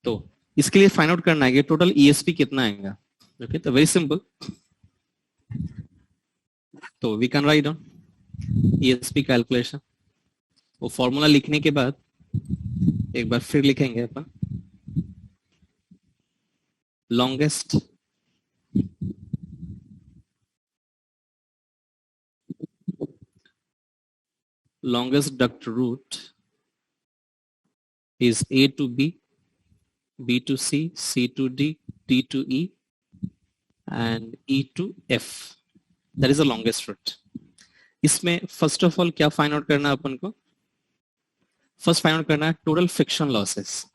तो इसके लिए फाइंड आउट करना है कि टोटल ईएसपी कितना आएगा. ओके, तो वेरी सिंपल. तो we can write down ESP calculation. वो फॉर्मूला लिखने के बाद एक बार फिर लिखेंगे अपन. Longest duct route is A to B, B to C, C to D, D to E, and E to F. That is the longest route. इसमें फर्स्ट ऑफ ऑल क्या फाइंड आउट करना है अपन को? फर्स्ट फाइंड आउट करना है total friction losses.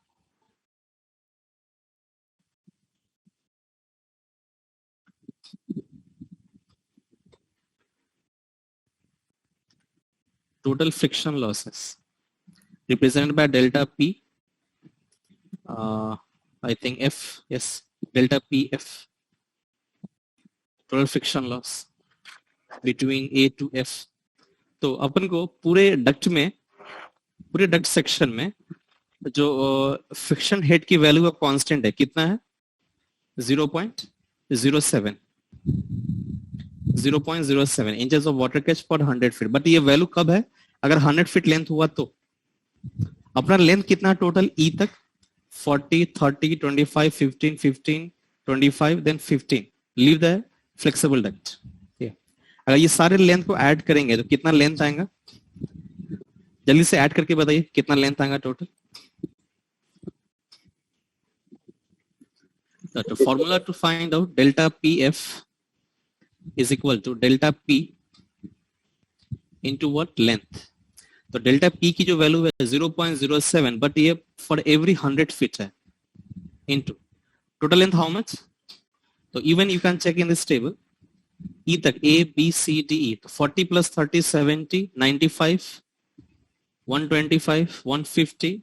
Total friction losses represented by delta P. I think F. Yes, delta PF. Total friction loss between A to F. तो अपन को पूरे duct section में जो फ्रिक्शन हेड की वैल्यू का constant है कितना है? 0.07 इंचेस ऑफ वाटर कैच पर 100 फीट. बट ये वैल्यू कब है? अगर 100 फीट लेंथ हुआ तो. अपना लेंथ कितना टोटल ई तक? 40, 30, 25, 15, 15, 25, then 15. Leave the flexible duct. अगर ये सारे लेंथ को ऐड करेंगे तो कितना लेंथ आएगा? जल्दी से ऐड करके बताइए कितना लेंथ आएगा total. The formula to find out delta PF is equal to delta P into what? Length. तो डेल्टा P की जो वैल्यू है 0.07, बट ये फॉर एवरी 100 फीट है. Into total length how much? तो even you can check in this table. E तक A B C D E, तो 40 plus 30 70 95 125 150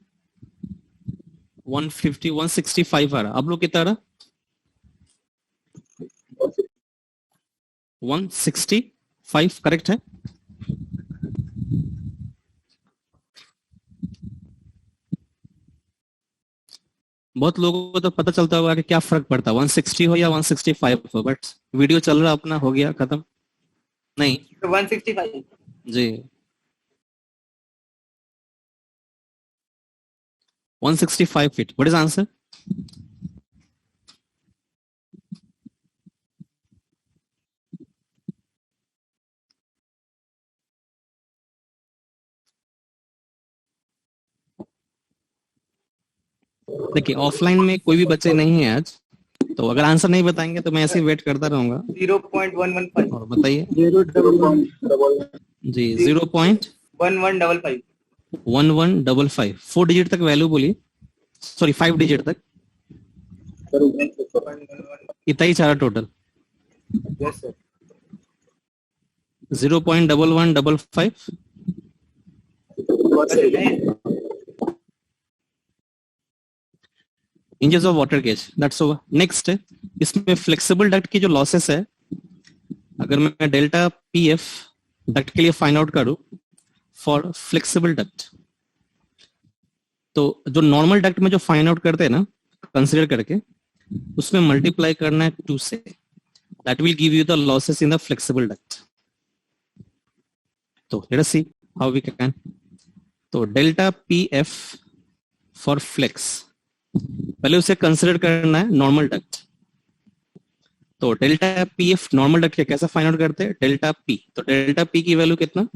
150 165 आ रहा. अब लोग कितना आ रहा? 165 करेक्ट है. बहुत लोगों को तो पता चलता होगा कि क्या फर्क पड़ता है 160 हो या 165 हो. बट वीडियो चल रहा अपना हो गया खत्म नहीं. 165 जी 165 फीट. What is answer? देखिए ऑफलाइन में कोई भी बच्चे नहीं है आज, तो अगर आंसर नहीं बताएंगे तो मैं ऐसे ही वेट करता रहूंगा. 0.115. और बताइए. 0.1155. जी 0.1155. 4 डिजिट तक वैल्यू बोलिए. सॉरी 5 डिजिट तक. इतना ही चारा total. Yes sir. 0.1155. Inches of water gauge. That's over. Next इसमें फ्लेक्सिबल डक्ट की जो लॉसेस है, अगर मैं डेल्टा पीएफ डक्ट के लिए फाइंड आउट करूं फॉर फ्लेक्सिबल डक्ट, तो जो नॉर्मल डक्ट में जो फाइंड आउट करते हैं ना कंसीडर करके, उसमें मल्टीप्लाई करना है 2 से. That will give you the losses in the flexible duct. तो let us see how we can. तो डेल्टा पीएफ फॉर फ्लेक्स, पहले उसे कंसीडर करना है नॉर्मल डक्ट. तो डेल्टा पीएफ नॉर्मल डक्ट के कैसे फाइंड आउट करते हैं? Delta P. तो डेल्टा पी की वैल्यू कितना?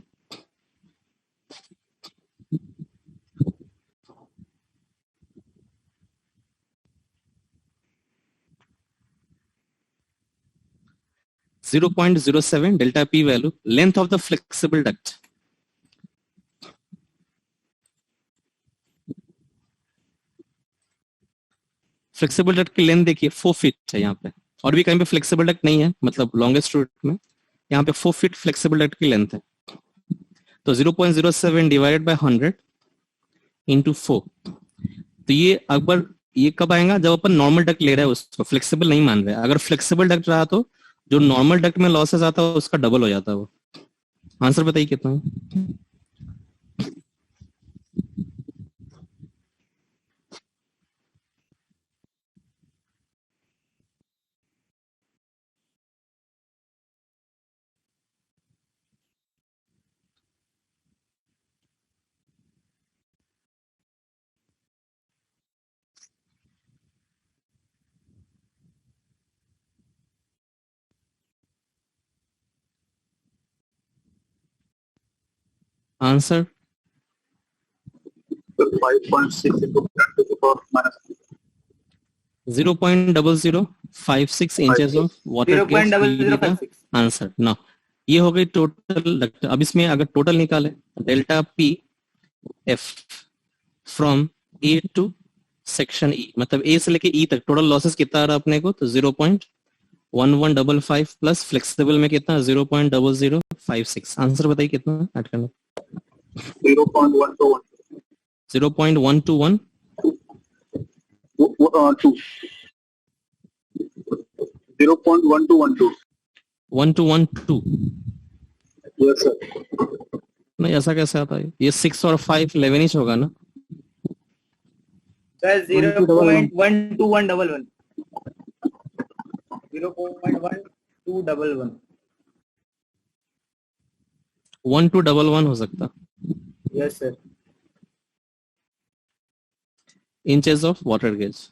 (0.07) delta P value, length of the flexible duct. Flexible duct की लेंथ देखिए 4 फीट है यहाँ पे, और भी कहीं पे फ्लेक्सिबल डक्ट नहीं है, मतलब लॉन्गेस्ट रूट में यहाँ पे 4 फीट फ्लेक्सिबल डक्ट की लेंथ है. तो 0.07 डिवाइडेड बाय 100 इंटू 4. तो ये अकबर ये कब आएगा? जब अपन नॉर्मल डक्ट ले रहे हैं, उसको फ्लेक्सिबल नहीं मान रहे. अगर फ्लेक्सिबल डक्ट रहा तो जो नॉर्मल डक्ट में लॉसेस आता है उसका डबल हो जाता है वो. आंसर बताइए कितना है? Answer 5.6 into 10 to the power minus 0.0056 inches of water gauge will be the 0.0056. Answer. Now ये हो गई टोटल. अब इसमें अगर टोटल निकाले delta P F from A to section E, मतलब ए से लेके ई तक टोटल लॉसेस कितना आ रहा अपने को, तो 0.1155 प्लस फ्लेक्सिबल में कितना 0.0056. आंसर बताइए कितना ऐड करना. 0.121. 0.121 2. 0.1212. 1212. Yes, sir. नहीं ऐसा कैसे आता है, ये 6 और 5 11 इंच होगा ना. Sir, 0.12111. 0.1211. 1211 हो सकता. Yes, sir. Inches of water gauge.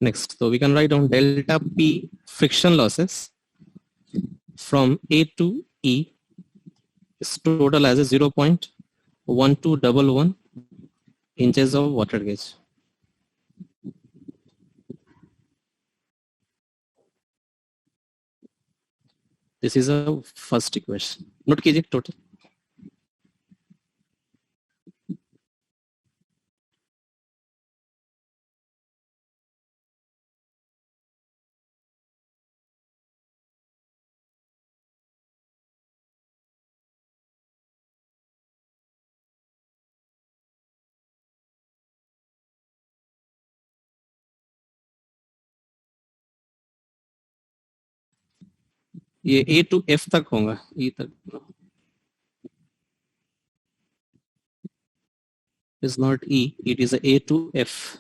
Next, so we can write down delta P friction losses from A to E is total as a 0.1211 inches of water gauge. This is a first equation. Note कीजिए total. ये A to F तक होगा, E तक is not E, it is a to F.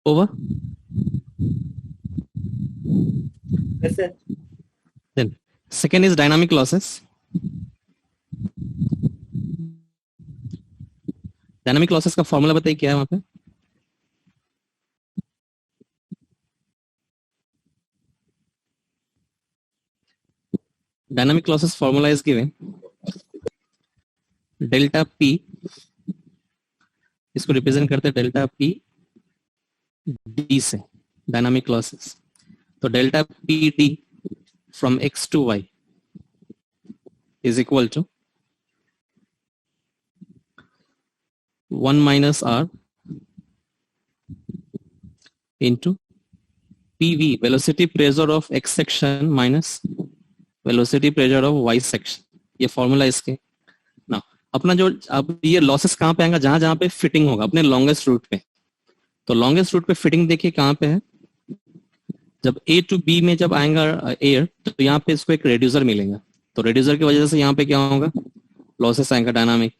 Over. Yes, sir. Then second is dynamic losses. Dynamic losses का formula बताइए क्या है वहां पे. Dynamic losses formula is given delta P, इसको रिप्रेजेंट करते हैं डेल्टा पी डी से डायनामिक लॉसेस. तो delta P D from X to Y is equal to 1 minus R into PV, velocity pressure of X section minus velocity pressure of Y section. ये formula इसके. ना अपना जो अब ये losses कहाँ पे आएगा, जहां जहां पे फिटिंग होगा अपने लॉन्गेस्ट रूट पे. तो लॉन्गेस्ट रूट पे फिटिंग देखिए कहाँ पे है. जब A to B में जब आएगा एयर तो यहाँ पे इसको एक रेड्यूसर मिलेगा. तो रेड्यूसर की वजह से यहाँ पे क्या होगा, लॉसेस आएगा डायनामिक।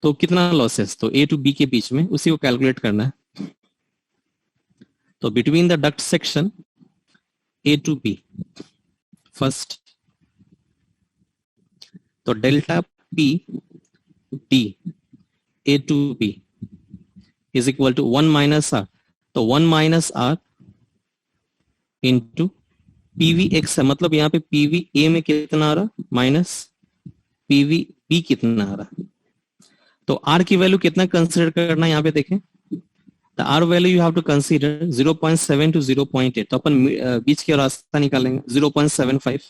तो कितना लॉसेस, तो ए टू बी के बीच में उसी को कैलकुलेट करना है। तो between the duct section A to B first, तो delta P D A to B is equal to 1 minus R. तो 1 minus R into PV X है, मतलब यहाँ पे पीवी ए में कितना आ रहा, माइनस पीवी बी कितना आ रहा। तो आर की वैल्यू कितना कंसीडर करना है यहाँ पे देखें, the R value you have to consider 0.7 to 0.8। तो अपन बीच का रास्ता निकालेंगे 0.75।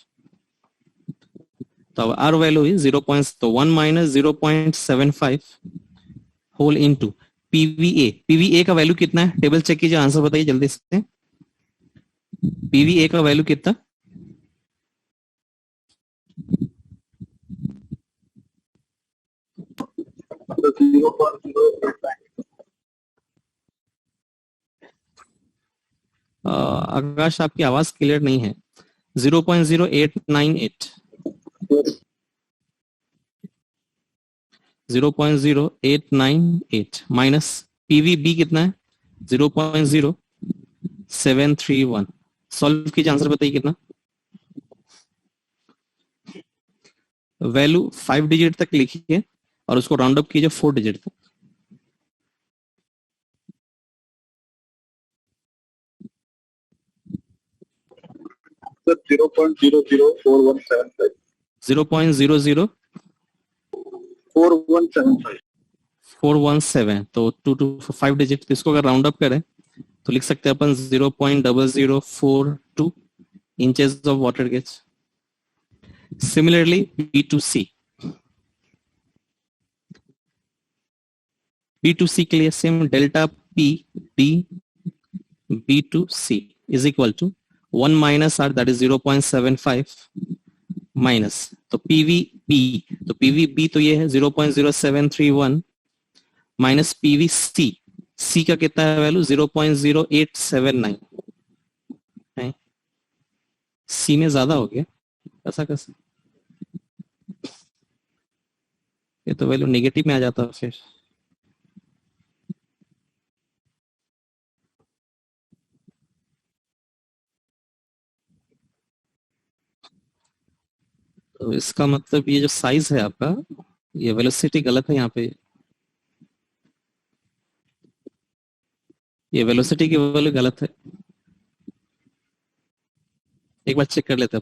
तो आर वैल्यू इज 0. तो 1 minus 0.75 whole into PVA. PVA का वैल्यू कितना है, टेबल चेक कीजिए, आंसर बताइए जल्दी से। पीवीए का वैल्यू कितना, So 0.089. आकाश आपकी आवाज क्लियर नहीं है। 0.0898, Yes. 0.0898 माइनस पीवीबी कितना है 0.0731। सॉल्व कीजिए, आंसर बताइए कितना। वैल्यू 5 डिजिट तक लिखिए और उसको राउंड अप कीजिए 4 डिजिट तक। So 0.004175. 0.00 4175. 417, तो 2 to 5 डिजिट। इसको अगर राउंड अप करें तो लिख सकते हैं अपन 0.0042 inches of water gauge. Similarly B2C, B2C के लिए same, delta P D B2C is equal to 1 minus R, that is 0.75 minus, तो PVB, तो PVB तो ये है 0.0731 माइनस PVC, C का कितना है वैल्यू 0.0879 है। C में ज्यादा हो गया, ऐसा कैसे, ये तो वैल्यू नेगेटिव में आ जाता फिर। तो इसका मतलब ये जो साइज है आपका, ये वेलोसिटी गलत है यहाँ पे, ये वेलोसिटी की वैल्यू गलत है। एक बार चेक कर लेते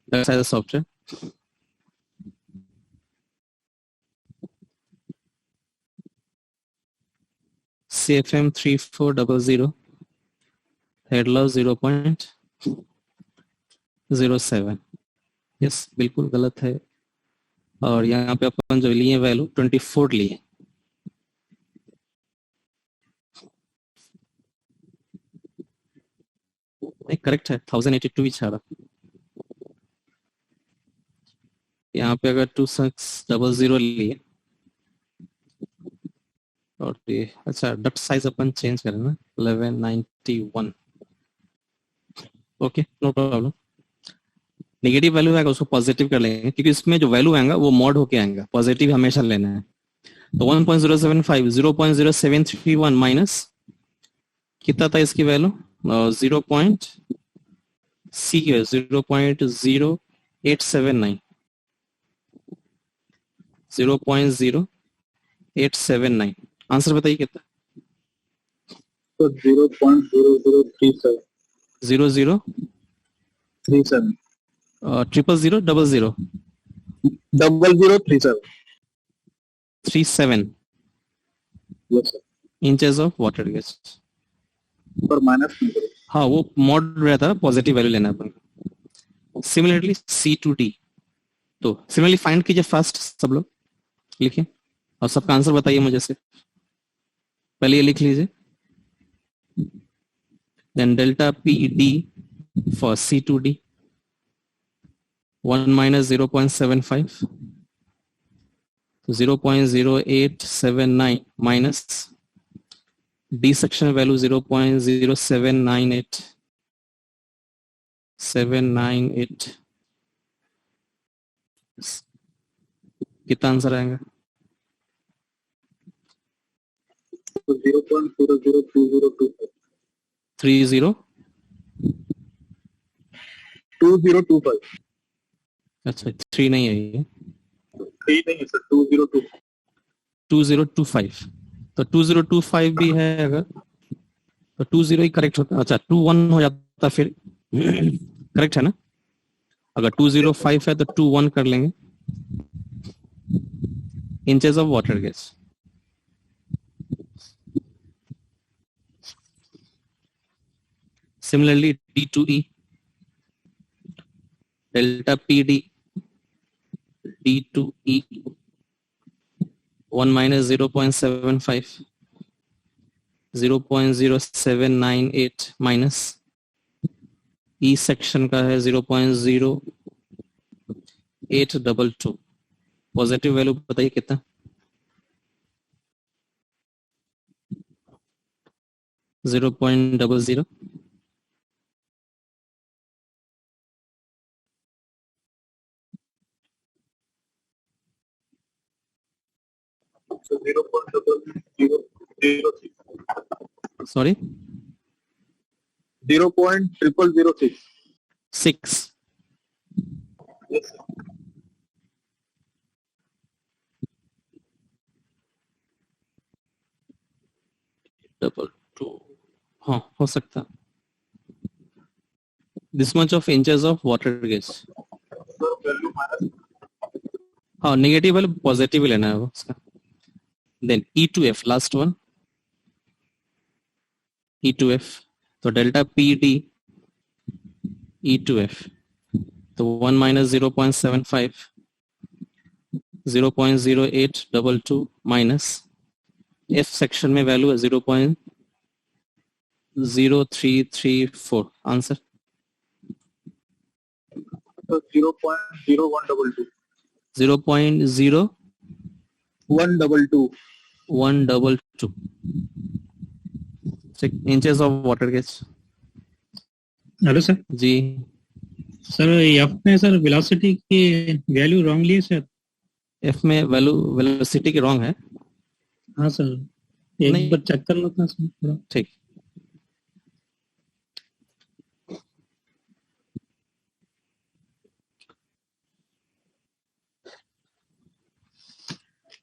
हैं software. CFM 3400 head loss 0.07। Yes, बिल्कुल गलत है। और यहाँ पे अपन जो लिए वैल्यू 24 लिए, नहीं करेक्ट है, 1082 ही छाड़ा। यहाँ पे अगर 2600 लिए और ये, अच्छा डक्ट साइज अपन चेंज करें ना 1191। Okay, no problem. Negative value आएगा उसको पॉजिटिव कर लेंगे, क्योंकि इसमें जो वैल्यू आएगा वो मॉड होके आएगा, पॉजिटिव हमेशा लेना है। तो 1.075 0.0731 माइनस कितना था इसकी वैल्यू 0.0879 0.0879। आंसर बताइए कितना। So 0.0037. 00 37. 000 00 0037. 37 Yes, sir. Inches of water gauge. For minus number. हाँ, वो मॉड रहता है, पॉजिटिव वैल्यू लेना है अपन। सिमिलरली C2D, तो सिमिलरली फाइंड कीजिए फर्स्ट, सब लोग लिखिए और सबका आंसर बताइए मुझे से। पहले ये लिख लीजिए, then delta PD for C2D 1 minus 0.75, 0.0879 minus D section value 0.0798 कितना आंसर आएगा? तो 0.002025 30 2025 अच्छा 3 नहीं है ये, 3 नहीं है सर 2025 2025 तो 2025 भी है अगर तो 20 ही करेक्ट होता, अच्छा 21 हो जाता फिर करेक्ट है ना? अगर 205 है तो 21 कर लेंगे inches of water gas. Similarly, D2E, delta PD, D2E, 1 minus 0.75, 0.0798 minus E section का है 0.0822। पॉजिटिव वैल्यू बताइए कितना? 0.00 so 0.0006 sorry 0.0006 6 yes sir double two हाँ हो सकता। This much of inches of water gauge. so value minus हाँ negative वाले positive ही लेना है वो उसका। Then E2F last one E2F तो डेल्टा PD E2F तो 1 minus 0.75 0.0822 minus F सेक्शन में वैल्यू है 0.0334 answer so 0.0122 0.0122 122 inches of water gauge. Hello sir. जी सर एफ में सर वेलोसिटी की वैल्यू रॉन्गली है सर। एफ में वैल्यू वेलोसिटी की रॉन्ग है। हाँ सर नहीं। एक बार चेक कर लो था सर थोड़ा। ठीक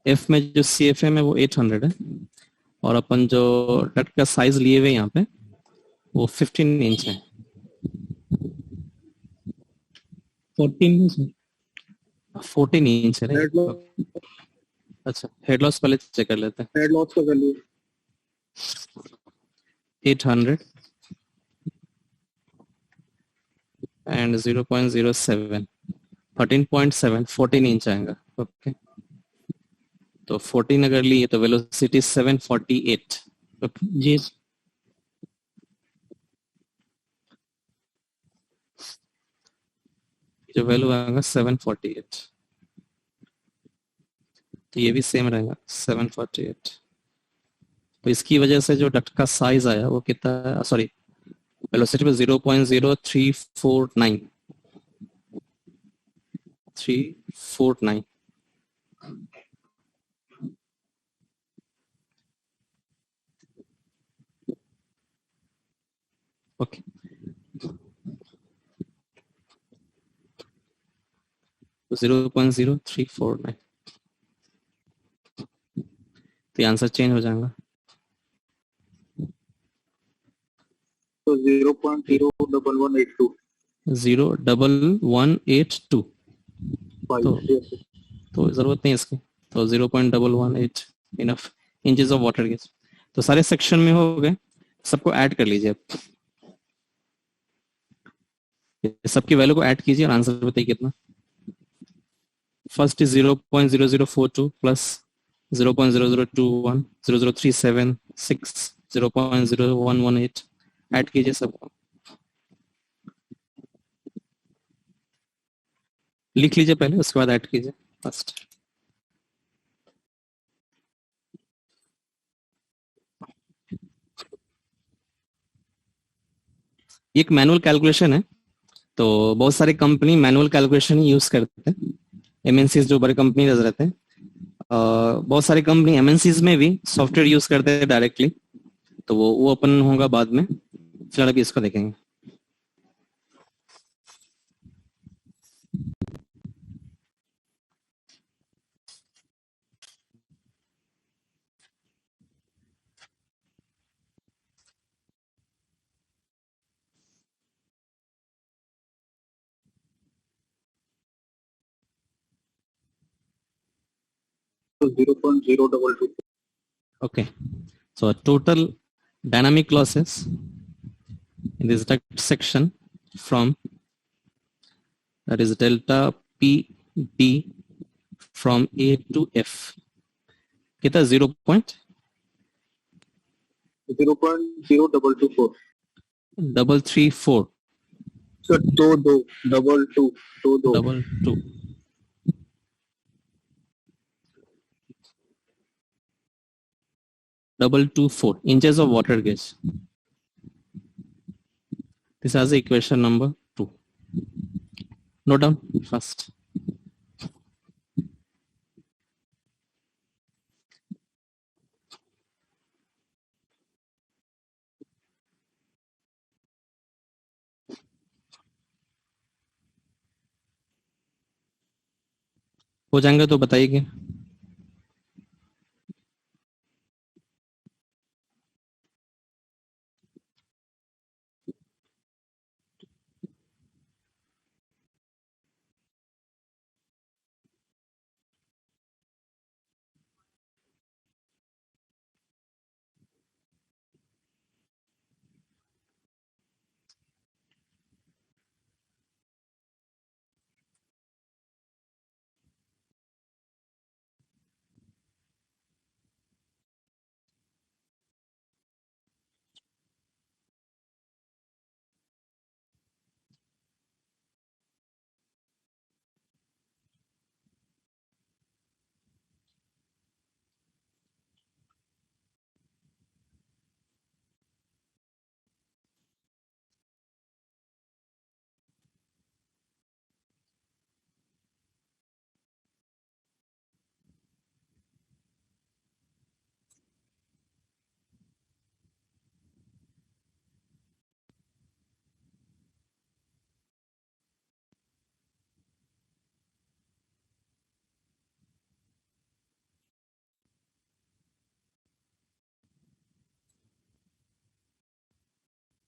एफ में जो सी एफ एम है वो 800 है और अपन जो डट का साइज लिए हुए यहाँ पे वो 15 इंच है। 14 है सर। 14 इंच है हेड लॉस अच्छा हेड लॉस पहले चेक कर लेते हैं। हेड लॉस का वैल्यू 800 एंड 0.07 13.7 14 इंच आएगा। ओके तो 14 अगर लिए तो वेलोसिटी 748। ओके जी जो वैल्यू आएगा 748 तो ये भी सेम रहेगा 748। तो इसकी वजह से जो डक्ट का साइज आया वो कितना सॉरी वेलोसिटी में 0.0349 349 ओके तो 0.0349 तो ये आंसर चेंज हो जाएगा। तो 0.01182 0.1182 तो जरूरत नहीं इसकी तो 0.118 enough inches of water gauge. तो सारे सेक्शन में हो गए सबको ऐड कर लीजिए आप सबकी वैल्यू को ऐड कीजिए और आंसर बताइए कितना। फर्स्ट इज 0.0042 प्लस 0.0021 0.0376 0.0118 ऐड कीजिए सबको लिख लीजिए पहले उसके बाद ऐड कीजिए फर्स्ट। एक मैनुअल कैलकुलेशन है तो बहुत सारी कंपनी मैनुअल कैलकुलेशन ही यूज करते हैं एमएनसीज जो बड़े कंपनीज रहते हैं, बहुत सारी कंपनी एमएनसीज में भी सॉफ्टवेयर यूज करते हैं डायरेक्टली, तो वो अपन होगा बाद में, फिलहाल अभी इसको देखेंगे। So 0.022. Okay, so total dynamic losses in this duct section from, that is delta PB from A to F, कितना 0.0234. 0.334 So 22. double two. Double 24 inches of water gauge. This has the equation number 2. Note down first. हो जाएंगे तो बताइए।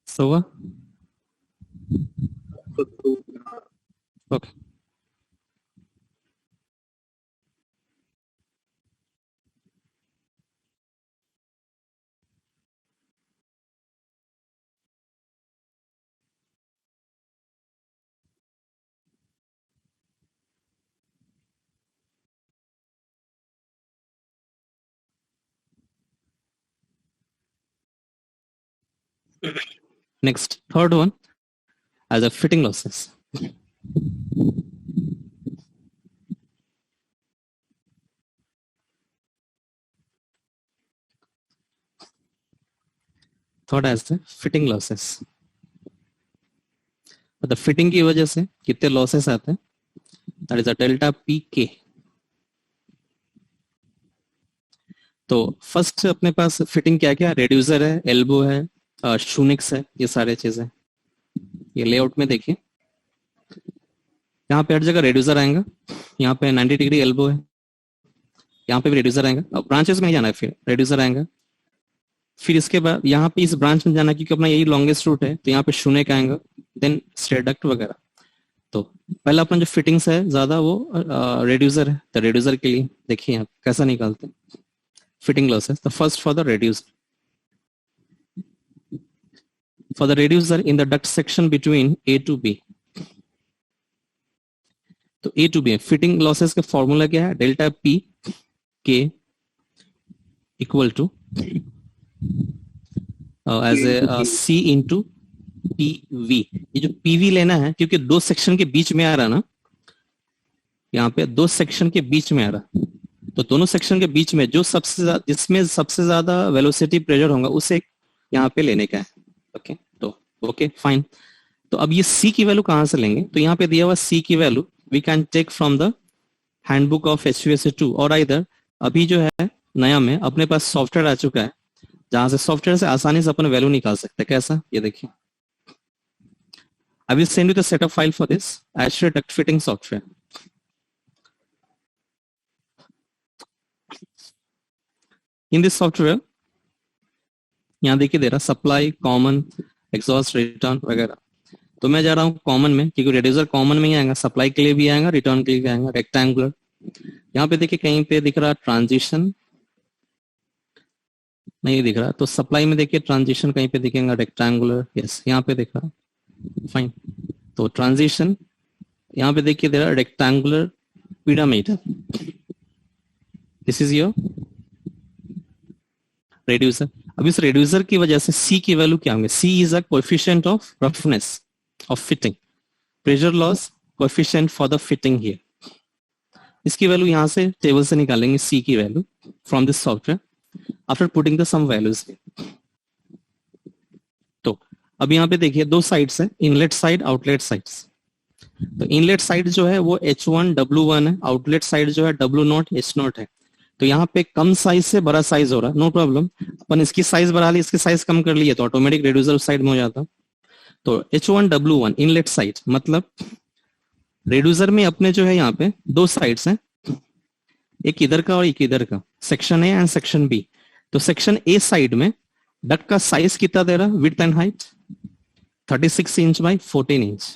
So okay. Next, third one as a fitting losses. Third as the fitting losses. तो fitting की वजह से कितने losses आते हैं, that is a delta P के। तो फर्स्ट अपने पास फिटिंग क्या क्या, रेड्यूसर है, एल्बो है, शूनिक्स है, ये सारे चीजें। ये लेआउट में देखिए, यहाँ पे हर जगह रेड्यूसर आएगा, यहाँ पे 90 डिग्री एल्बो है, यहाँ पे भी रेड्यूसर आएगा। अब ब्रांचेस में नहीं जाना है, फिर रेड्यूसर आएगा, फिर इसके बाद यहाँ पे इस ब्रांच में जाना, क्योंकि अपना यही लॉन्गेस्ट रूट है, तो यहाँ पे शूनिक आएगा, देन स्ट्रेट डक्ट वगैरह। तो पहला अपना जो फिटिंग्स है ज्यादा वो रेड्यूसर है, तो रेड्यूसर के लिए देखिए यहाँ कैसा निकालते हैं fitting losses. The first for the reducer, for the reducer in the duct section between A to B. तो A to B fitting losses का फॉर्मूला क्या है, delta P K equal to as a C into PV। ये जो PV लेना है, क्योंकि दो सेक्शन के बीच में आ रहा ना, यहाँ पे दो सेक्शन के बीच में आ रहा, तो दोनों सेक्शन के बीच में जो सबसे जिसमें सबसे ज्यादा वेलोसिटी प्रेशर होगा उसे यहाँ पे लेने का है। ओके, तो ओके फाइन। तो अब ये C की वैल्यू कहां से लेंगे, तो यहाँ पे दिया हुआ C की value we can take from the handbook of HVAC2 और इधर अभी जो है नया में अपने पास सॉफ्टवेयर आ चुका है जहां से सॉफ्टवेयर से आसानी से अपन वैल्यू निकाल सकते हैं। कैसा, ये देखिए, I will send you the setup file for this assure duct fitting software. In this software यहाँ देखिए दे रहा सप्लाई, कॉमन, एग्जॉस्ट, रिटर्न वगैरह। तो मैं जा रहा हूँ कॉमन में, क्योंकि रेड्यूसर कॉमन में ही आएगा, सप्लाई के लिए भी आएगा, रिटर्न के लिए भी आएगा। रेक्टेंगुलर, यहाँ पे देखिए कहीं पे दिख रहा ट्रांजिशन, नहीं दिख रहा, तो सप्लाई में देखिए ट्रांजिशन कहीं पे दिखेगा रेक्टेंगुलर, यस यहाँ पे दिख रहा, फाइन। तो ट्रांजिशन यहाँ पे देखिए दे रहा rectangular pyramid, this is your reducer. अब इस रेड्यूसर की वजह से सी की वैल्यू क्या होंगे? C is a coefficient of roughness of fitting, pressure loss coefficient for the fitting here. इसकी वैल्यू यहां से टेबल से निकालेंगे सी की value from this software after putting the some values. तो अब यहाँ पे देखिए दो साइड्स है, इनलेट साइड, आउटलेट साइड्स। तो इनलेट साइड जो है वो H1 W1 है, आउटलेट साइड जो है W0 H0 है। तो यहाँ पे कम साइज से बड़ा साइज हो रहा है, नो प्रॉब्लम, अपन इसकी साइज बढ़ा ली, इसकी साइज कम कर लिए तो ऑटोमेटिक रेड्यूसर साइड में हो जाता। तो H1 W1 इनलेट साइड, मतलब रेड्यूसर में अपने जो है यहाँ पे दो साइड्स हैं, एक इधर का और एक इधर का, section A and section B. तो सेक्शन ए साइड में डक्ट का साइज कितना दे रहा है, width and height 36 inch by 14 inch.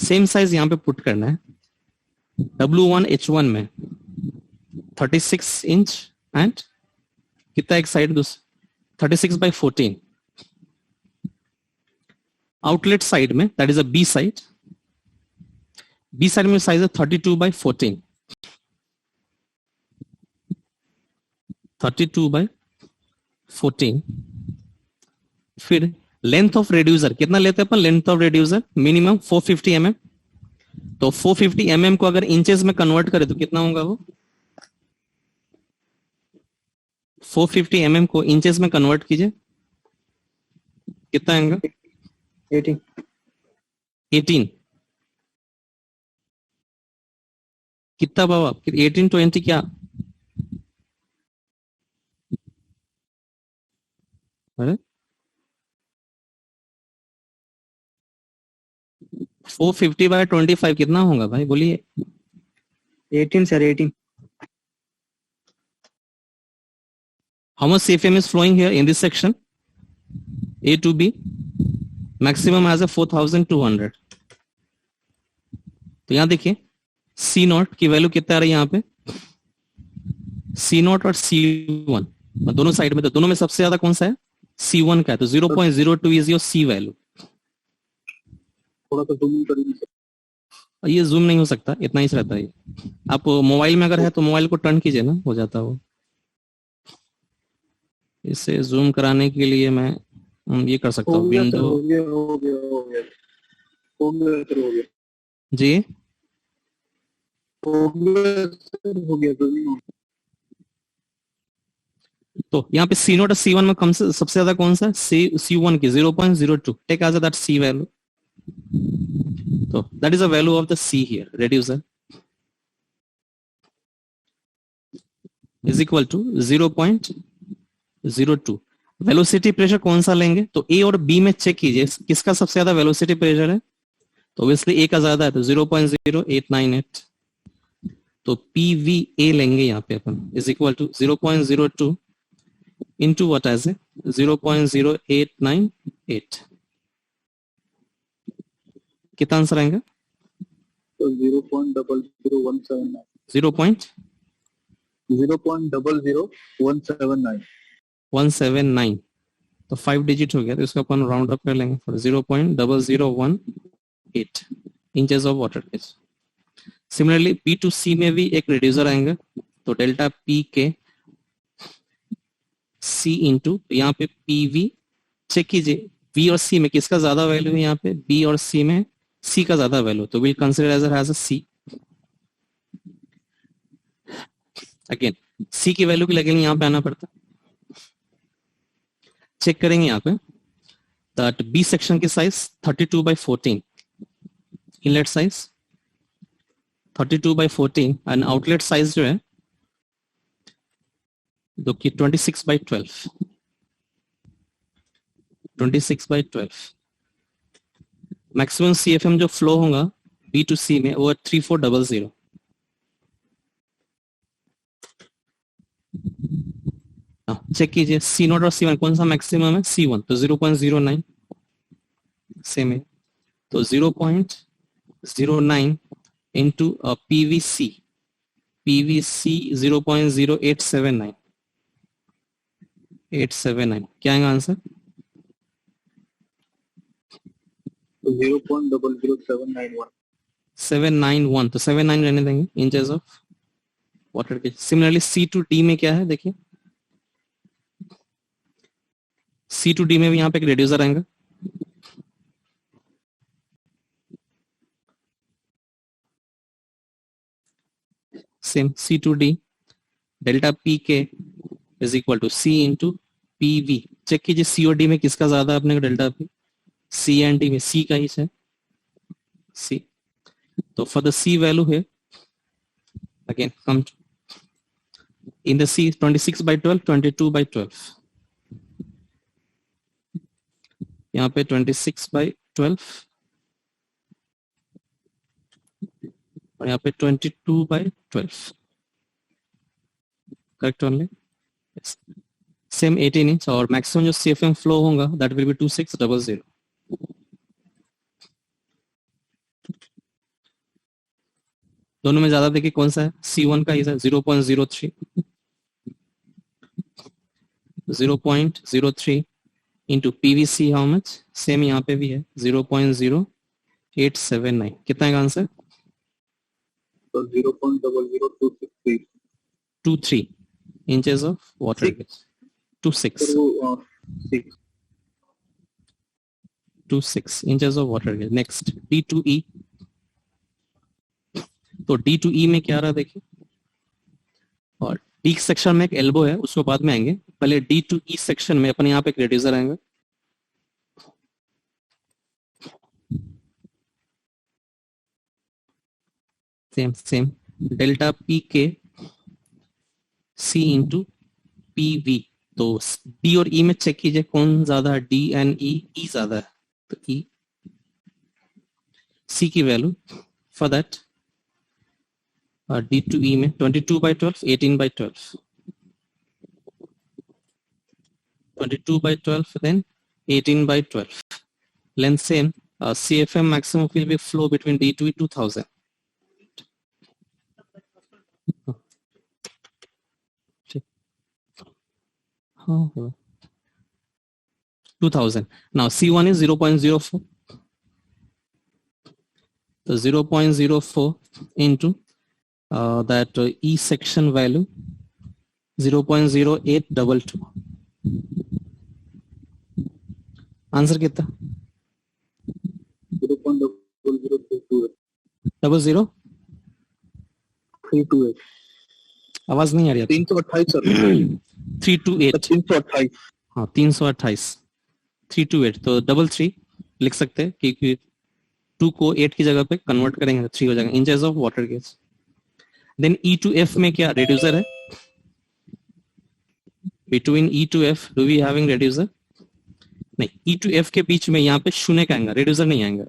Same size यहाँ पे पुट करना है, W1 H1 में 36 इंच एंड कितना एक साइड 36 बाई 14। आउटलेट साइड में, that is a B side, B side में साइज है 32 बाई 14, 32 बाई 14। फिर लेंथ ऑफ रेड्यूसर कितना लेते हैं अपन? Length of reducer minimum 450 mm। तो 450 mm को अगर इंचेस में कन्वर्ट करें तो कितना होगा वो? 450 mm को इंचेस में कन्वर्ट कीजिए, कितना आएगा? 18 कितना बाबा? 18 20 क्या? अरे 450 बाय 25 कितना होगा भाई, बोलिए? 18 sir, 18। How much CFM is flowing here in this section? A to B, maximum as a 4200। तो यहां देखिए C नॉट की वैल्यू कितना आ रही है यहाँ पे? C नॉट और C1 दोनों साइड में, तो दोनों में सबसे ज्यादा कौन सा है? C1 का है, तो 0.02 इज योर C वैल्यू। थोड़ा सा जूम करिए। ये जूम नहीं हो सकता, इतना ही रहता है। आप मोबाइल में अगर है तो मोबाइल को टर्न कीजिए ना, हो जाता वो। इसे जूम कराने के लिए मैं ये कर सकता हूँ, विंडो हो गया जी हो गया। तो यहाँ पे C0 और C1 में कम से सबसे ज्यादा कौन सा है? C1 की 0.02, take as that C value. तो that is a value of the C here, reducer is equal to 0.02। Velocity pressure कौन सा लेंगे? तो A और B में चेक कीजिए किसका सबसे ज्यादा वेलोसिटी प्रेशर है। तो ऑब्वियसली A का ज्यादा है, तो 0.0898। तो PVA लेंगे यहाँ पे अपन, is equal to 0.02 into what as a 0.0898। कितना आंसर आएगा? तो 0.00179 0.00179। तो 5 डिजिट हो गया, तो इसको अपन राउंड अप कर लेंगे, 0.0018 inches of water gauge. Similarly P to C में भी एक रिड्यूसर आएंगे, तो डेल्टा P के C इंटू, यहाँ पे PV चेक कीजिए, B और C में किसका ज्यादा वैल्यू है? यहाँ पे B और C में C का ज्यादा वैल्यू, तो will consider as a C। Again C की वैल्यू भी लगेंगे, यहाँ पे आना पड़ता, चेक करेंगे यहाँ पे दैट B सेक्शन की size 32 by 14 inlet size, 32/14 and outlet size जो है जो कि 26/12 मैक्सिमम CFM जो फ्लो होगा B to C में वो 3400। चेक कीजिए C0 और C1 कौन सा मैक्सिमम है, C1 तो 0.09 सेम है, तो 0.09 into PVC 0.0879 क्या आएगा आंसर? 0.00791 791 तो 79 रहने देंगे इंचेस ऑफ वाटर के। सिमिलरली C to D में क्या है देखिए, C to D में भी यहाँ पे एक रेड्यूसर आएगा, same C to D delta PK is equal to C into PV। Check कीजिए C और D में किसका ज्यादा है अपने को delta P, C and D में C का ही है C। तो फॉर द C वैल्यू है again come in the C 26/12 22/12 यहाँ पे 26/12 और यहाँ पे 22/12 करेक्ट ओनली सेम 18 इंच और मैक्सिमम जो CFM फ्लो होगा दैट विल बी 2600। दोनों में ज्यादा देखिए कौन सा है, C1 का ही है 0.03 into PVC how much, same यहाँ पे भी है 0.0879 कितना है आंसर? तो 0.00263 23 inches of water gauge 26 inches of water gauge। Next D2E, तो D2E में क्या रहा देखिए, और D सेक्शन में एक एल्बो है उसको बाद में आएंगे, पहले D2E सेक्शन में अपने यहाँ पे एक रेड्यूसर आएंगे, same delta PK C into PV। तो D और E में चेक कीजिए कौन ज्यादा है, D एंड E ज्यादा है, तो E C की वैल्यू फॉर दैट D2E में 22/12 18/12 22/12 then 18/12 length same CFM maximum will be flow between D2E 2000 2000 now C1 is 0.04 so 0.04 into that E section value 0.0822 answer कितना 0.002 328 आवाज नहीं आ रही है 328 सर 328 328 हाँ 328 328 तो 3 लिख सकते हैं क्योंकि 2 को 8 की जगह पे कन्वर्ट करेंगे तो 3 हो जाएगा inches of water gauge. Then E to F में क्या रेड्यूसर है, between E to F do we having reducer, नहीं E to F के बीच में यहाँ पे शून्य का आएगा, रेड्यूसर नहीं आएगा,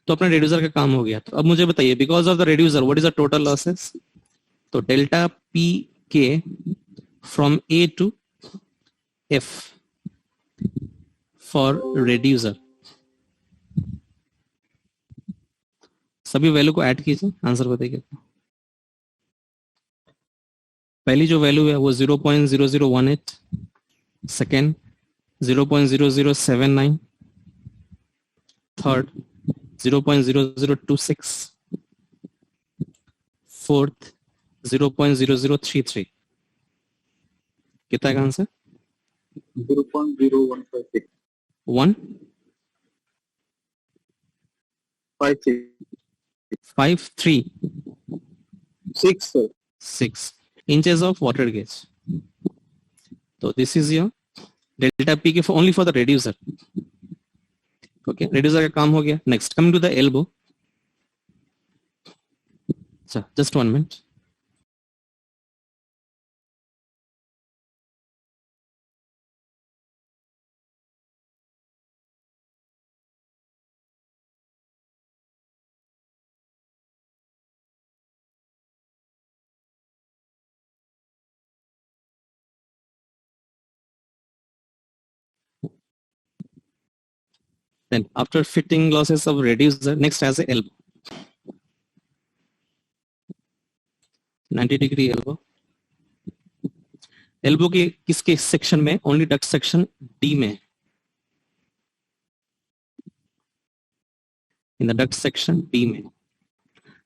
तो अपना रेड्यूसर का काम हो गया। तो अब मुझे बताइए because of the reducer what is the total losses, तो डेल्टा PK फ्रॉम A to F for reducer, सभी वैल्यू को ऐड कीजिए आंसर बताइए। पहली जो वैल्यू है वो 0.0018, सेकेंड 0.0079, थर्ड 0.0026, फोर्थ 0.0033 कितना का answer 0.0156 1 56 53 6 sir 6 inches of water gauge। So this is your delta PK for only for the reducer। Okay, reducer का काम हो गया। Next coming to the elbow, अच्छा, just 1 minute. Then after fitting losses of reducer, next has a elbow. 90-degree elbow. Elbow के किसके section में? Only duct section D में. In the duct section D में,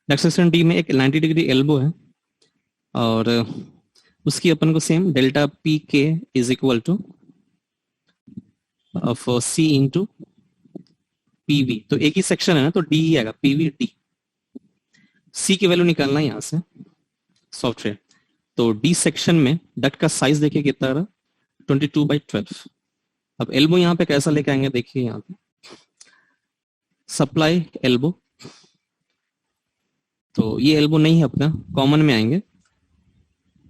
डक्ट सेक्शन डी में एक 90 degree elbow है और उसकी अपन को सेम डेल्टा पी के is equal to of C into PV. तो एक ही सेक्शन है ना, तो डी ही आएगा, पीवी डी. सी की वैल्यू निकालना है यहां से सॉफ्टवेयर. तो डी सेक्शन में डक्ट का साइज देखिए कितना रहा, 22/12. अब एल्बो यहाँ पे कैसा लेके आएंगे देखिए, यहाँ पे सप्लाई एल्बो. तो ये एल्बो नहीं है अपना, कॉमन में आएंगे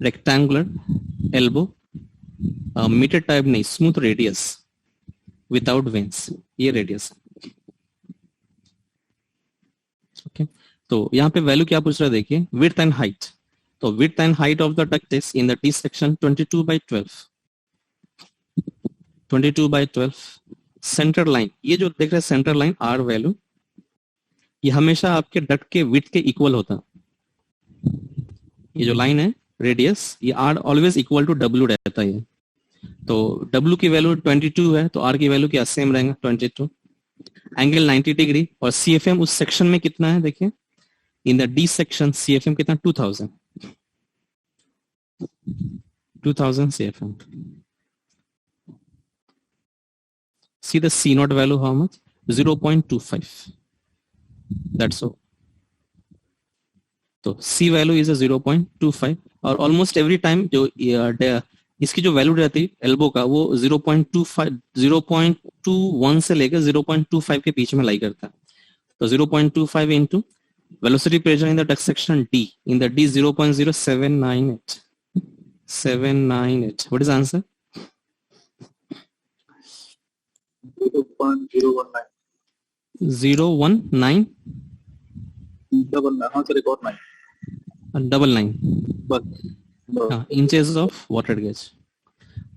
रेक्टेंगुलर एल्बो, मीटर टाइप नहीं, स्मूथ रेडियस विदाउट वेन्स, ये रेडियस. ओके, तो यहाँ पे वैल्यू क्या पूछ रहा है देखिए, विड्थ एंड हाइट. तो width and height of the duct is in the D section 22/12. 22/12. Centre line, ये जो देख रहे हैं सेंटर लाइन आर वैल्यू, ये हमेशा आपके डक्ट के विड्थ के इक्वल होता. ये जो लाइन है रेडियस, ये R always equal to W रहता है. तो डब्ल्यू की वैल्यू 22 है, तो आर की वैल्यू क्या सेम रहेगा 22. Angle 90 degree. और सीएफएम उस सेक्शन में कितना है देखिए, in the D section CFM कितना, 2000 CFM. See the C naught value how much? 0.25. That's all. तो C value is a 0.25 और almost every time जो इसकी जो वैल्यू रहती है एल्बो का, वो 0.25 0.21 से लेकर 0.25 के बीच में लाई करता है. तो 0.25 into velocity pressure in the duct section D, in the D 0.0798. 798. What is the answer? 0.019. 019 हाँ सर, एक और 9. 99 इंचेस ऑफ वाटर गेज.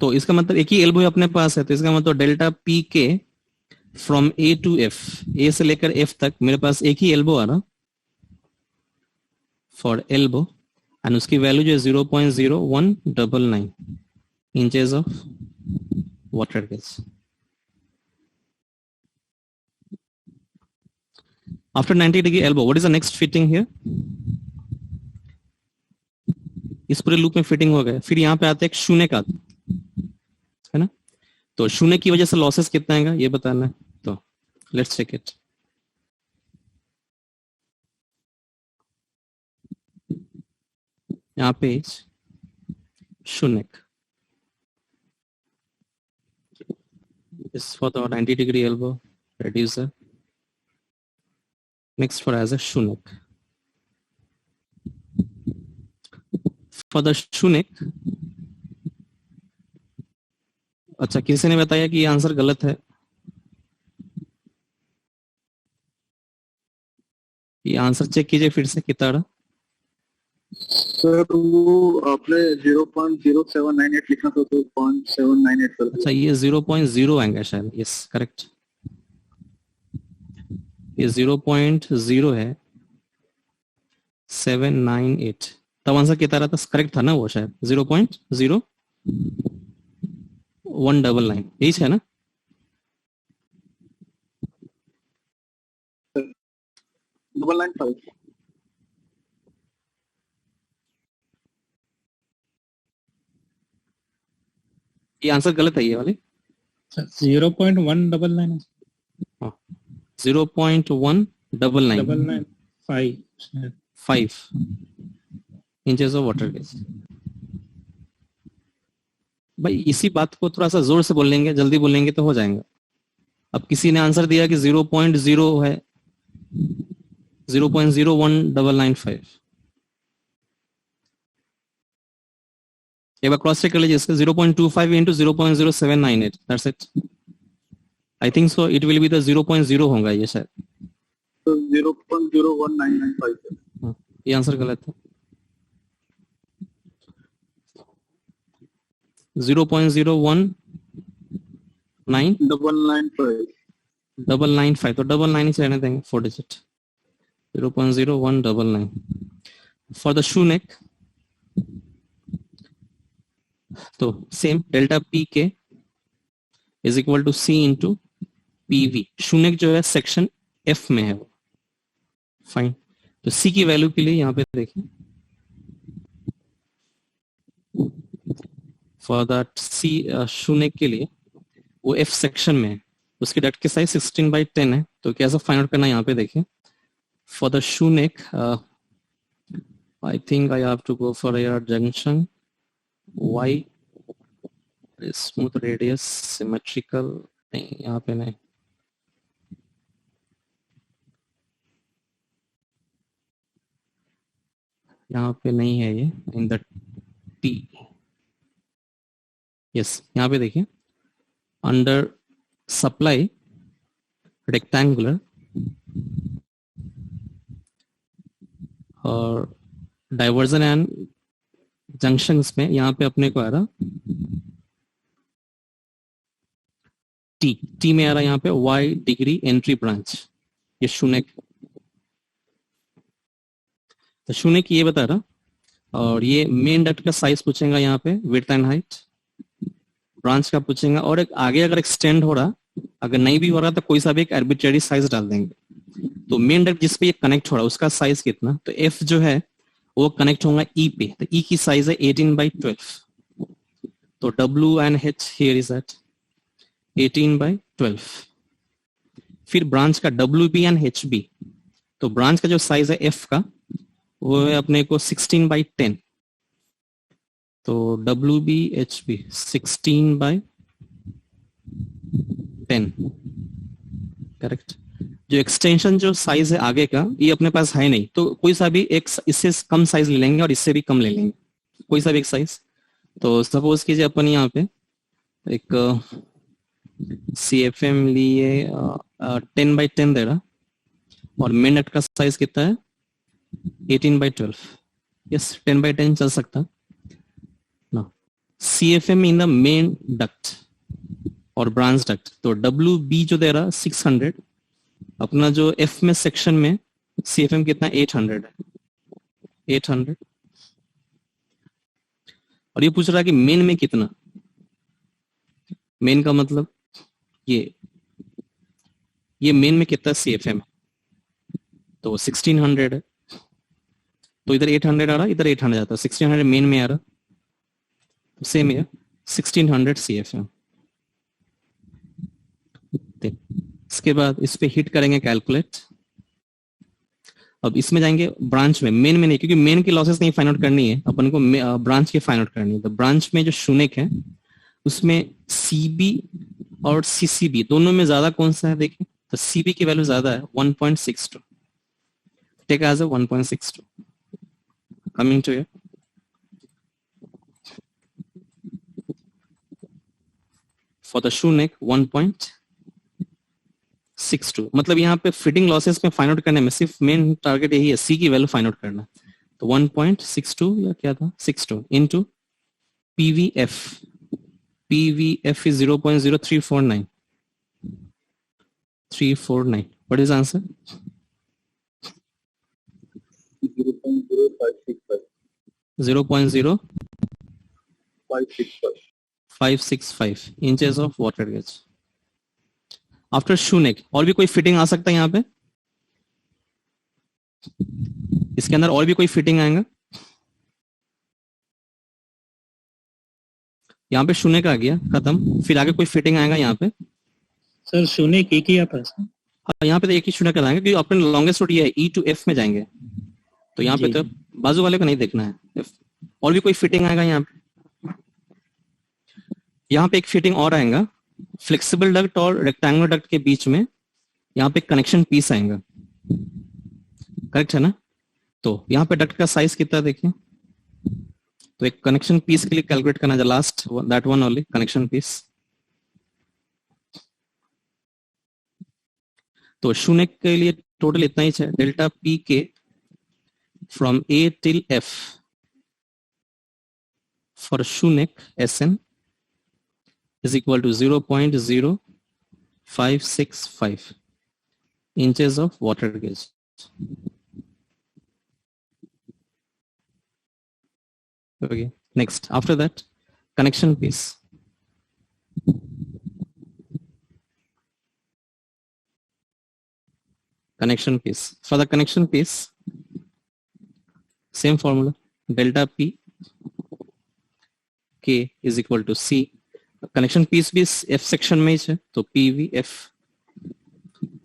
तो इसका मतलब एक ही एल्बो अपने पास है, तो इसका मतलब डेल्टा पी के फ्रॉम ए टू एफ, ए से लेकर एफ तक मेरे पास एक ही एल्बो आ रहा फॉर एल्बो, एंड उसकी वैल्यू जो है 0.0199 inches of water gauge. After 90 degree elbow, what is the next fitting here? इस पूरे लूप में फिटिंग हो गया. फिर यहाँ पे आते हैं शून्य का, है ना. तो शून्य की वजह से लॉसेस कितना आएगा ये बताना है. तो लेट्स चेक इट. यहाँ पे शून्य is for the 90 degree elbow reducer. Next for as a shunik. For the shunik, अच्छा किसी ने बताया कि ये आंसर गलत है. ये आंसर चेक कीजिए फिर से कितना रहा. सर वो आपने 0.0798 लिखा था, तो 0.798 कर. अच्छा ये 0.0 आएगा शायद. यस करेक्ट, ये 0.0 है, 798. तब आंसर कितना रहा था? करेक्ट था ना वो शायद 0.0199. यही है ना. डबल 95. ये आंसर गलत है ये वाले. 0.199 0.199 5 इंचेस ऑफ वाटर गेज. भाई इसी बात को थोड़ा सा जोर से बोलेंगे, जल्दी बोलेंगे तो हो जाएगा. अब किसी ने आंसर दिया कि 0.0 है, 0.01995. एक बार क्रॉस चेक कर लीजिए इसका 0.25 into 0.0798 that's it I think so it will be the 0.0 होगा ये शायद तो 0.01995 हाँ, ये आंसर गलत है 0.019 995 995 तो 99 ही रहने देंगे 4 digit 0.0199 for the shoe neck तो सेम डेल्टा पी के is equal to C into PV shoe neck जो है सेक्शन एफ में है वो फाइन तो सी की वैल्यू के लिए यहाँ पे देखिए फॉर दैट सी शू नेक के लिए वो एफ सेक्शन में है उसकी डट की साइज 16/10 है तो कैसे फाइंड आउट करना है यहाँ पे देखिए for the shoe neck I think I have to go for air junction Y smooth radius symmetrical नहीं यहाँ पे नहीं यहाँ पे नहीं है ये इन द टी यस यहाँ पे देखिए अंडर सप्लाई रेक्टेंगुलर और डाइवर्जन एंड जंक्शंस में यहाँ पे अपने को आ रहा टी में आ रहा यहाँ पे y डिग्री एंट्री ब्रांच ये शून्य तो शून्य की ये बता रहा और ये मेन डक्ट का साइज पूछेगा यहाँ पे विड्थ एंड हाइट ब्रांच का पूछेगा और एक आगे अगर एक्सटेंड हो रहा अगर नहीं भी हो रहा तो कोई सा भी एक आर्बिट्रेरी साइज डाल देंगे तो मेन डक्ट जिस पे ये कनेक्ट हो रहा है उसका साइज कितना तो एफ जो है वो कनेक्ट होगा ई पे तो ई की साइज है 18/12 तो W and H here is at 18/12 फिर ब्रांच का WB एंड HB तो ब्रांच का जो साइज है F का वो है अपने को 16/10 तो WB HB 16/10 करेक्ट जो एक्सटेंशन जो साइज है आगे का ये अपने पास है नहीं तो कोई सा भी एक इससे कम साइज ले लेंगे और इससे भी कम ले लेंगे कोई सा भी एक साइज तो सपोज कीजिए अपन यहाँ पे एक CFM लिए 10/10 दे रहा और मेन डक्ट का साइज कितना है 18/12 यस 10/10 चल सकता ना CFM in the main duct और ब्रांच डक्ट तो WB जो दे रहा 600 अपना जो F में सेक्शन में CFM कितना 800 है 800 और ये पूछ रहा है कि मेन में कितना मेन का मतलब ये मेन में कितना CFM है तो 1600 है तो इधर 800 आ रहा इधर 800 जाता है 1600 मेन में आ रहा तो सेम है 1600 CFM इसके बाद इस पे हिट करेंगे कैलकुलेट अब इसमें जाएंगे ब्रांच में मेन में नहीं क्योंकि मेन की लॉसेस नहीं फाइंड आउट करनी है अपन को ब्रांच की फाइंड आउट करनी है तो ब्रांच में जो शून्य है उसमें CB और CCB दोनों में ज्यादा कौन सा है देखिए तो CB की वैल्यू ज्यादा है 1.62 take as 1.62 coming to for the shoe neck 1.62 मतलब यहाँ पे फिटिंग लॉसेस में फाइंड आउट करने में सिर्फ मेन टारगेट यही है C की वैल्यू फाइंड आउट करना तो 1.62 या क्या था 62 into PVF PVF is 0.0349 349 what is the answer 0.0565 0.0565 inches of water gauge after shoe neck और भी कोई फिटिंग आ सकता है यहाँ पे इसके अंदर और भी कोई फिटिंग आएगा यहाँ पे शू नेक आ गया खत्म फिर आगे कोई फिटिंग आएगा यहाँ पे सर शून्य एक ही आता है सर हाँ यहाँ पे तो एक ही शू नेक आएंगे क्योंकि अपने लॉन्गेस्ट रूट ये है E to F में जाएंगे तो यहाँ पे जी, तो बाजू वाले को नहीं देखना है और भी कोई फिटिंग आएगा यहाँ पे यहाँ पे एक फिटिंग और आएगा फ्लेक्सिबल डक्ट और रेक्टेंगुलर डक्ट के बीच में यहाँ पे कनेक्शन पीस आएगा करेक्ट है ना तो यहाँ पे डक्ट का साइज कितना देखिए तो एक कनेक्शन पीस के लिए कैलकुलेट करना, last that one only connection piece. तो शूनेक के लिए टोटल इतना ही है, डेल्टा पी के from A till F for shoe neck SN is equal to 0.0565 inches of water gauge. Okay, next, after that, connection piece. Connection piece. For the connection piece, same formula, delta P K is equal to C. Connection piece भी F section में ही है, तो PV F.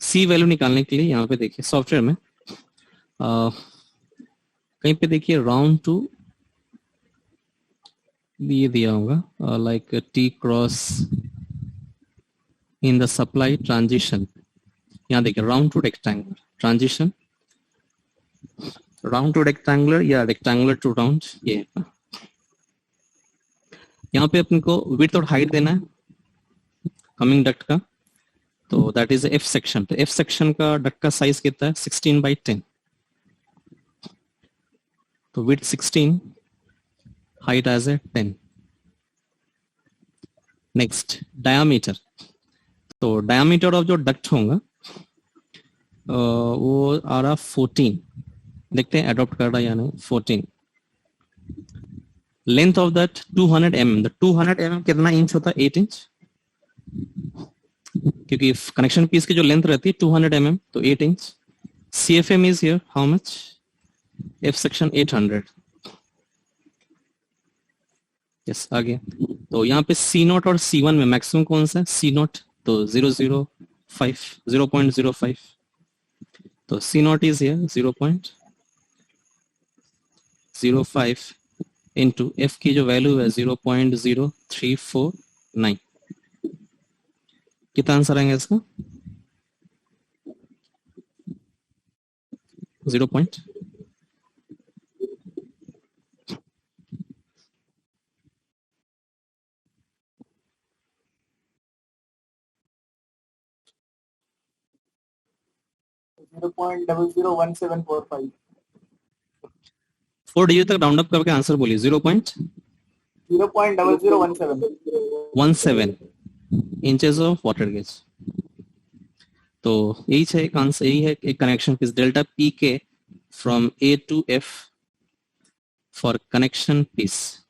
सी value निकालने के लिए यहाँ पे देखिए सॉफ्टवेयर में कहीं पे देखिए राउंड टू ये दिया होगा like T cross in the supply transition. यहाँ देखिए round two rectangular transition, round two rectangular या रेक्टेंगुलर टू राउंड, ये यहाँ पे अपन को विड्थ और हाइट देना है कमिंग डक्ट का, तो दैट इज एफ सेक्शन। तो एफ सेक्शन का डक्ट का साइज कितना है 16/10, तो width 16, height as a 10। Next diameter, तो डायामीटर ऑफ जो डक्ट होगा वो आ रहा 14, देखते हैं एडॉप्ट कर रहा है या नहीं। 14 length of that 200 mm, 200 mm कितना इंच होता है 8 इंच, क्योंकि कनेक्शन पीस की जो लेंथ रहती है 200 mm, तो 8 inch. CFM is here how much, F section 800। Yes आगे, तो यहाँ पे C0 और C1 में मैक्सिमम कौन सा है, C0, तो 0.05, तो C0 is here 0.05 into F की जो वैल्यू है 0.0349। कितना आंसर आएंगे इसका 0. 0.001745। 4 डिजिट तक राउंड अप करके आंसर बोलिए। 0.0017 इंचेस ऑफ वाटर गेज। तो यही है एक आंसर, यही है एक कनेक्शन पीस डेल्टा पी के from A to F for connection piece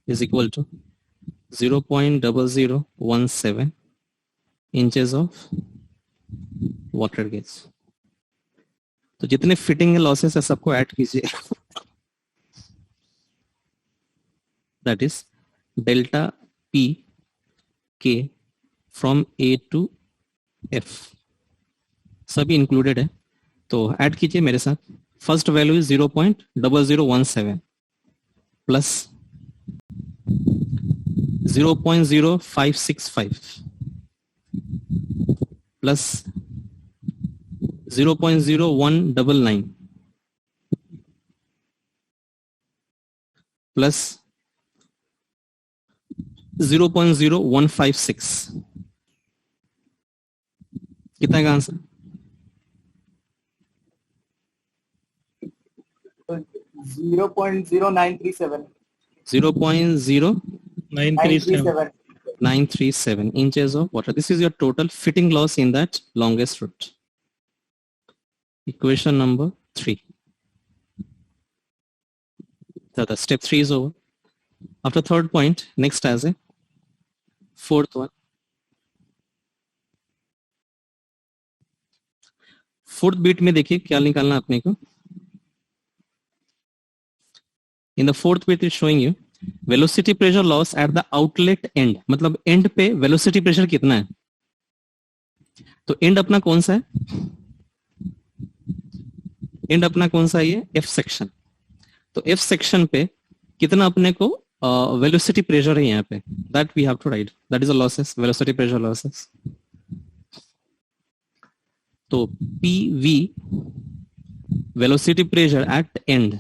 is equal to 0.0017 inches of water gauge. तो जितने फिटिंग लॉसेस है सबको ऐड कीजिए, दैट इज डेल्टा पी के फ्रॉम ए टू एफ, सभी इंक्लूडेड है। तो ऐड कीजिए मेरे साथ। First value is 0.0017 plus 0.0565 plus 0.0199 plus 0.0156। कितना का answer 0.0937 0.0937 inches of water. This is your total fitting loss in that longest route. Equation number 3. So the step 3 is over. After third point, next as a fourth one. Fourth beat में देखिए क्या निकालना अपने को। In the fourth bit is showing you velocity pressure loss at the outlet end, मतलब and पे velocity pressure कितना है। तो एंड अपना कौन सा है, एंड अपना कौन सा है ये एफ सेक्शन। तो एफ सेक्शन पे कितना अपने को वेलोसिटी प्रेशर है यहाँ पे, that we have to write, that is a losses, velocity pressure losses. तो P V velocity pressure at end,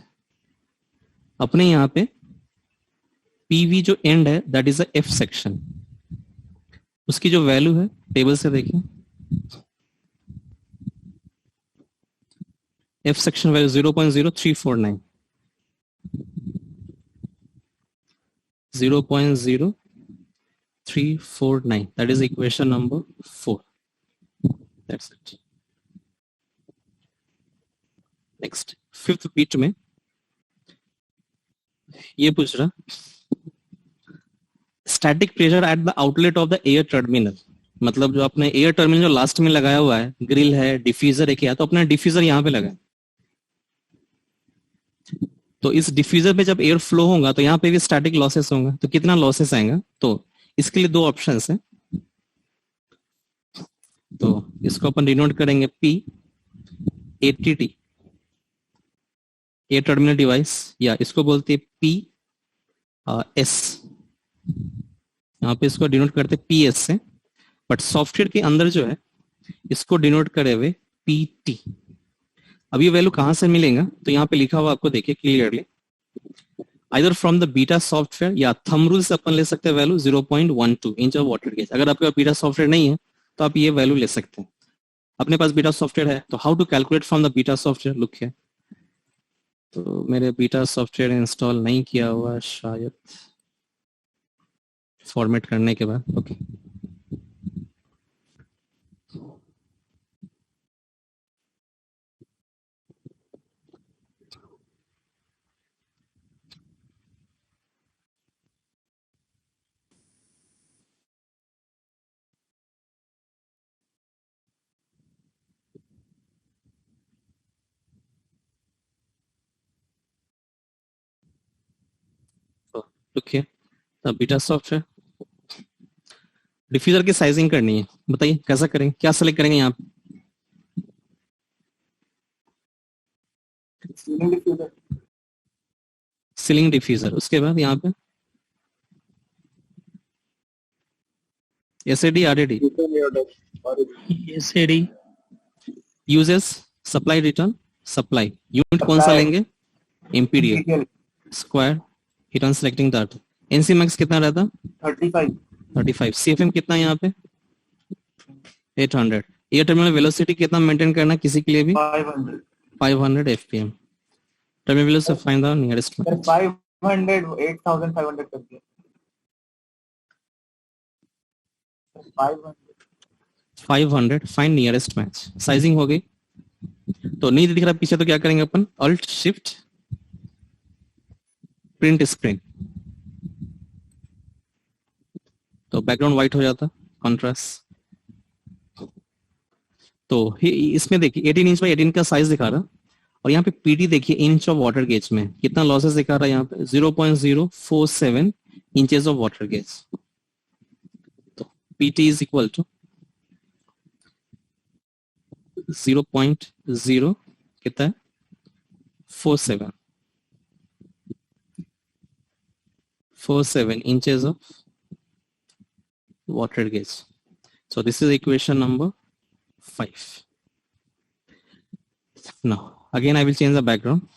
अपने यहाँ पे पीवी जो एंड है that is a F section, उसकी जो वैल्यू है टेबल से देखिए, F section value 0.0349, 0.0349, that is equation number 4. That's it. Next, fifth bit में ये पूछ रहा static pressure at the outlet of the air terminal, मतलब जो अपने एयर टर्मिनल जो लास्ट में लगाया हुआ है, ग्रिल है, डिफ्यूजर है, क्या तो अपना डिफ्यूजर यहाँ पे लगा है, तो इस डिफ्यूजर पे जब एयर फ्लो होगा तो यहाँ पे भी स्टैटिक लॉसेस होंगे, तो कितना लॉसेस आएगा, तो इसके लिए दो ऑप्शंस हैं, तो इसको अपन डिनोट करेंगे P ATT, air terminal device, या इसको बोलते हैं PS, यहाँ पे इसको डिनोट करते PS से, बट सॉफ्टवेयर के अंदर जो है इसको डिनोट करे हुए PT। अब ये वैल्यू कहां से मिलेगा, तो यहाँ पे लिखा हुआ आपको देखिए clearly, either from the beta software या थंब रूल से अपन ले सकते हैं value 0.12 inch of water gauge. अगर आपके पास बीटा सॉफ्टवेयर नहीं है तो आप ये वैल्यू ले सकते हैं, अपने पास बीटा सॉफ्टवेयर है तो how to calculate from the beta software, look है, तो मेरे बीटा सॉफ्टवेयर इंस्टॉल नहीं किया हुआ शायद, फॉर्मेट करने के बाद, ओके ओके, तब बीटा सॉफ्टवेयर डिफ्यूजर की साइजिंग करनी है, बताइए कैसा करेंगे, क्या सेलेक्ट करेंगे यहाँ पे, सीलिंग डिफ्यूजर, सीलिंग डिफ्यूजर, उसके बाद यहाँ पे SAD RAD, SAD, uses supply return, supply unit कौन सा लेंगे, MPDA interior square, heat on selecting that, NC max कितना रहता, 35, 35, सीएफएम कितना यहाँ पे 800, एयर टर्मिनल वेलोसिटी कितना मेंटेन करना किसी के लिए भी 500, 500 FPM, terminal velocity find the nearest sir match, 500 8500 कर दिया, 500 फाइंड नियरेस्ट मैच, साइजिंग हो गई, तो नहीं दिख रहा पीछे तो क्या करेंगे अपन, अल्ट शिफ्ट प्रिंट स्क्रीन, तो बैकग्राउंड व्हाइट हो जाता, कॉन्ट्रास्ट, तो इसमें देखिए 18 इंच बाई 18 का साइज दिखा रहा, और यहाँ पे पीडी देखिए इंच ऑफ वाटर गेज में कितना लॉसेस दिखा रहा है, यहाँ पे 0.047 इंचेस ऑफ वाटर गेज, तो पीटी इज इक्वल टू 0.0 कितना है 47 inches of water gauge. So this is equation number 5. Now again I will change the background.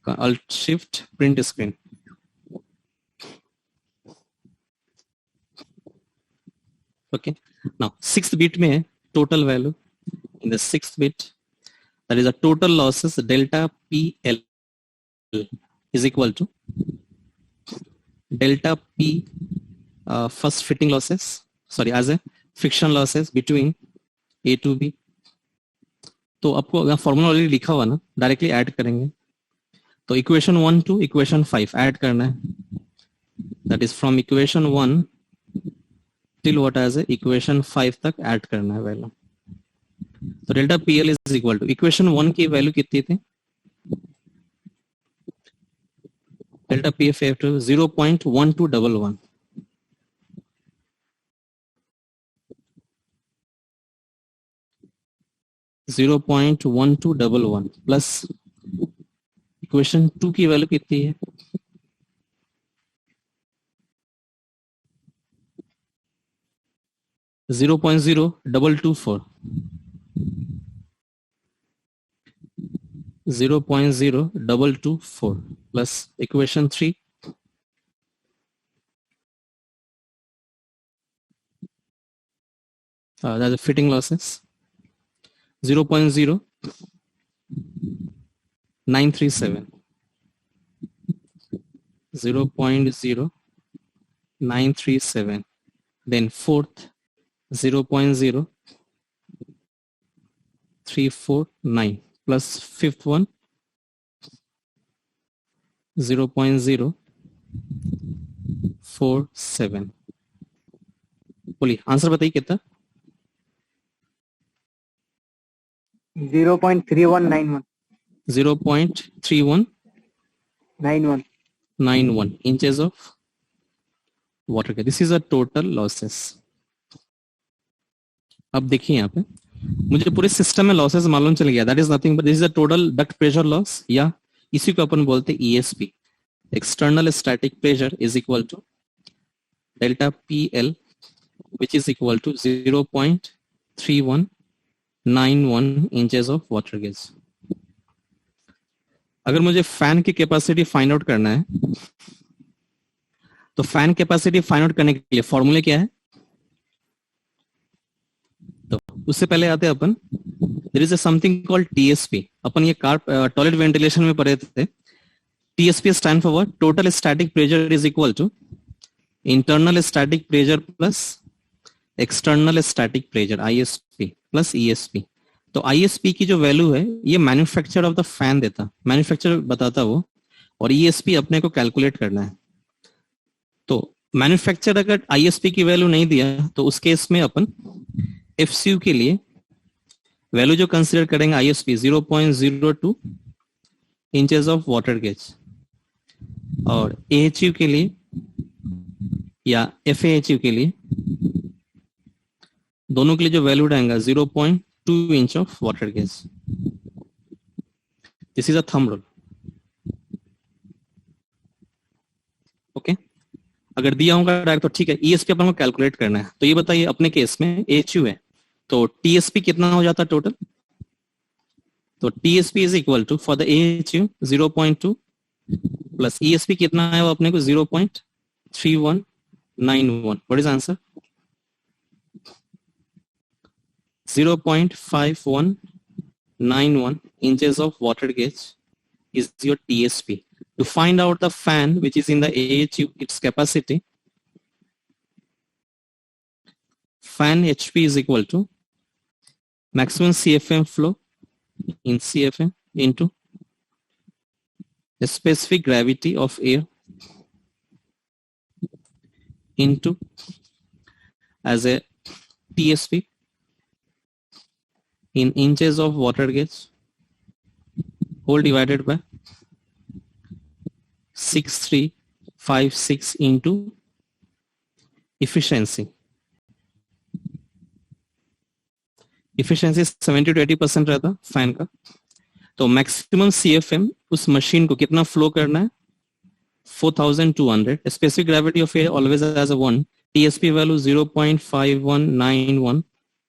Alt shift print screen. Okay. Now sixth bit में है total value. In the sixth bit, that is a total losses delta PL is equal to delta P first fitting losses, sorry, as a friction losses between A to B. तो आपको अगर formula already लिखा हुआ ना, directly add करेंगे, तो equation 1 two equation 5 add करना है, that is from equation 1 till what as equation 5 तक ऐड करना है वैल्यू। तो delta PL is equal to equation 1 की वैल्यू कितनी थी, डेल्टा पीएफ 0.1211, प्लस इक्वेशन 2 की वैल्यू कितनी है, $0.0224, 0.0224 plus equation 3 that's the fitting losses 0.0937 0.0937 then fourth 0.0349 plus fifth one 0.047 बोलिए आंसर बताइए कितना 0.3191 0.3191 inches of water. This is a total losses. अब देखिए यहाँ पे मुझे पूरे सिस्टम में लॉसेस मालूम चल गया. That is nothing but this is a total duct pressure loss या इसी को अपन बोलते हैं ESP, external static pressure is equal to delta PL which is equal to 0.3191 inches of water gauge. अगर मुझे फैन की कैपेसिटी फाइंड आउट करना है तो फैन कैपेसिटी फाइंड आउट करने के लिए फॉर्मूला क्या है? तो उससे पहले आते हैं अपन there is a something called TSP. अपन ये कार टॉयलेट वेंटिलेशन में पढ़े थे. TSP stand for what? Total static pressure is equal to internal static pressure plus external static pressure ISP plus ESP. तो ISP की जो वैल्यू है ये मैन्युफैक्चर ऑफ द फैन देता, मैन्युफैक्चर बताता वो, और ESP अपने को कैलकुलेट करना है. तो मैन्युफैक्चर अगर ISP की वैल्यू नहीं दिया तो उस केस में अपन FCU के लिए वैल्यू जो कंसीडर करेंगे ISP 0.02 inches of water gauge, और AHU के लिए या FAHU के लिए दोनों के लिए जो वैल्यू आएगा 0.2 inch of water gauge. This is a thumb rule. Okay, अगर दिया होगा डायरेक्ट तो ठीक है. ESP अपन को कैलकुलेट करना है. तो ये बताइए अपने केस में AHU है तो TSP कितना हो जाता टोटल? तो TSP is equal to for the AHU 0.2 plus ESP कितना है वो अपने को 0.3191. What is answer? 0.5191 inches of water gauge is your TSP. To find out the fan which is in the AHU, its capacity, fan HP is equal to maximum CFM flow in CFM into the specific gravity of air into as a TSP in inches of water gauge whole divided by 6356 into efficiency. Efficiency 70 to 80% रहता fan का. तो maximum CFM उस machine को कितना flow करना है? 4200. Specific gravity of air always as a 1. TSP value 0.5191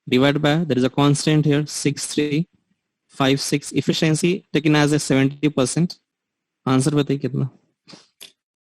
divided by, there is a constant here 6356. efficiency taken as a 70%. Answer बताइए कितना?